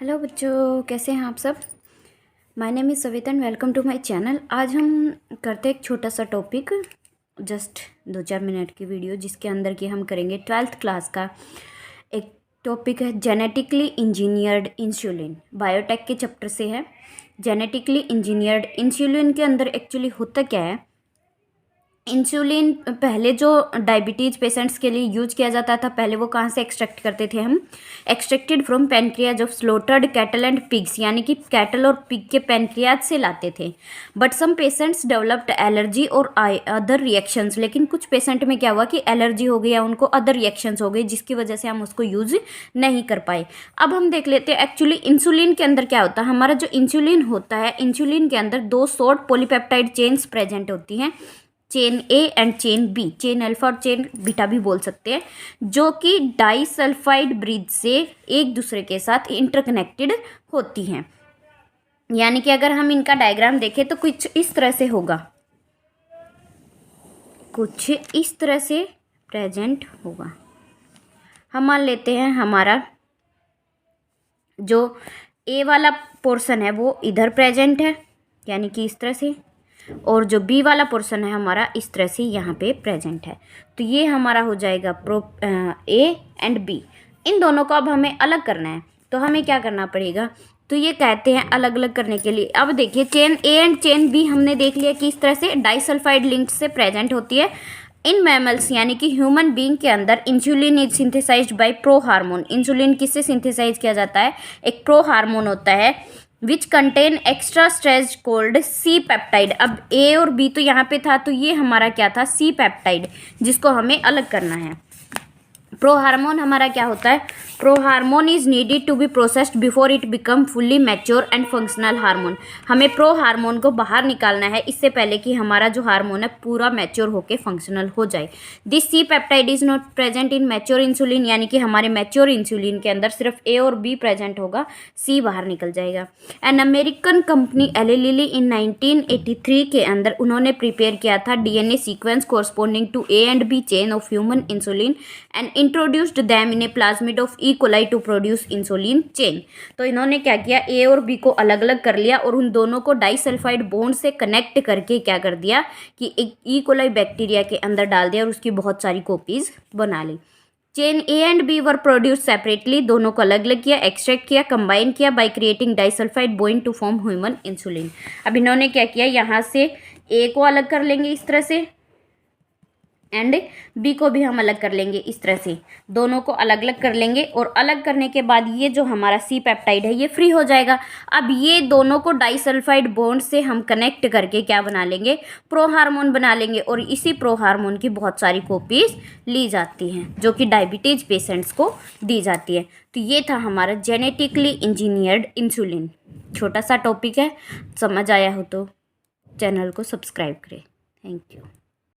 Hello बच्चों, कैसे हैं आप सब। My name is Savita and welcome to my channel. आज हम करते हैं एक छोटा सा टॉपिक, जस्ट 2-4 मिनट की वीडियो, जिसके अंदर की हम करेंगे 12th क्लास का एक टॉपिक है जेनेटिकली इंजीनियर्ड इंसुलिन। बायोटेक के चैप्टर से है। जेनेटिकली इंजीनियर्ड इंसुलिन के अंदर एक्चुअली होता क्या है, इंसुलिन पहले जो डायबिटीज़ पेशेंट्स के लिए यूज किया जाता था, पहले वो कहाँ से एक्सट्रैक्ट करते थे हम, extracted from pancreas of slaughtered cattle and pigs, यानी कि कैटल और पिग के पैनक्रियाज से लाते थे। But some patients developed allergy और अदर रिएक्शंस, लेकिन कुछ पेशेंट में क्या हुआ कि एलर्जी हो गई या उनको अदर रिएक्शंस हो गई, जिसकी वजह से हम उसको यूज नहीं कर पाए। अब हम देख लेते हैं एक्चुअली इंसुलिन के अंदर क्या होता है। हमारा जो इंसुलिन होता है, इंसुलिन के अंदर 2 शॉर्ट पॉलीपेप्टाइड चेन्स प्रेजेंट होती हैं, chain A and chain B, chain alpha और चेन बीटा भी बोल सकते हैं, जो कि डाइसल्फाइड ब्रिज से एक दूसरे के साथ इंटरकनेक्टेड होती हैं। यानी कि अगर हम इनका डायग्राम देखें तो कुछ इस तरह से होगा, कुछ इस तरह से प्रेजेंट होगा। हम मान लेते हैं हमारा जो ए वाला पोर्शन है वो इधर प्रेजेंट है, यानी कि इस तरह से, और जो बी वाला पोर्शन है हमारा इस तरह से यहाँ पे प्रेजेंट है। तो ये हमारा हो जाएगा ए एंड बी। इन दोनों को अब हमें अलग करना है, तो हमें क्या करना पड़ेगा, तो ये कहते हैं अलग अलग करने के लिए। अब देखिए chain A and chain B हमने देख लिया कि इस तरह से डाइसल्फाइड लिंक से प्रेजेंट होती है। इन मैमल्स यानी कि ह्यूमन बीइंग के अंदर insulin is synthesised by prohormone. Insulin किससे सिंथेसाइज किया जाता है, एक प्रो हार्मोन होता है which contain extra stretch called C peptide. अब ए और बी तो यहाँ पे था, तो ये हमारा क्या था, सी पेप्टाइड, जिसको हमें अलग करना है। प्रो हार्मोन हमारा क्या होता है, prohormone is needed to be processed before it become fully mature and functional hormone. हमें प्रो हार्मोन को बाहर निकालना है इससे पहले कि हमारा जो हार्मोन है पूरा मैच्योर होके फंक्शनल हो जाए। This C peptide is not present in mature insulin, यानी कि हमारे मैच्योर इंसुलिन के अंदर सिर्फ ए और बी प्रेजेंट होगा, सी बाहर निकल जाएगा। An American company Eli Lilly in 1983 के अंदर उन्होंने प्रिपेयर किया था DNA sequence corresponding to A and B chain of human insulin and introduced them in a plasmid of E coli to produce insulin chain. तो इन्होंने क्या किया, ए और बी को अलग अलग कर लिया और उन दोनों को डाइसल्फाइड बॉन्ड से कनेक्ट करके क्या कर दिया कि एक ई कोलाई बैक्टीरिया के अंदर डाल दिया और उसकी बहुत सारी कॉपीज बना ली। Chain A and B were produce separately, दोनों को अलग अलग किया, एक्सट्रैक्ट किया, कंबाइन किया by creating disulphide bond to form human insulin. अब इन्होंने क्या किया, यहाँ से ए को अलग कर लेंगे इस तरह से एंड बी को भी हम अलग कर लेंगे इस तरह से, दोनों को अलग अलग कर लेंगे और अलग करने के बाद ये जो हमारा सी पेप्टाइड है ये फ्री हो जाएगा। अब ये दोनों को डाइसल्फाइड बॉन्ड से हम कनेक्ट करके क्या बना लेंगे, प्रो हार्मोन बना लेंगे और इसी प्रो हार्मोन की बहुत सारी कॉपीज ली जाती हैं जो कि डायबिटीज पेशेंट्स को दी जाती है। तो ये था हमारा जेनेटिकली इंजीनियर्ड इंसुलिन। छोटा सा टॉपिक है, समझ आया हो तो चैनल को सब्सक्राइब करें। Thank you.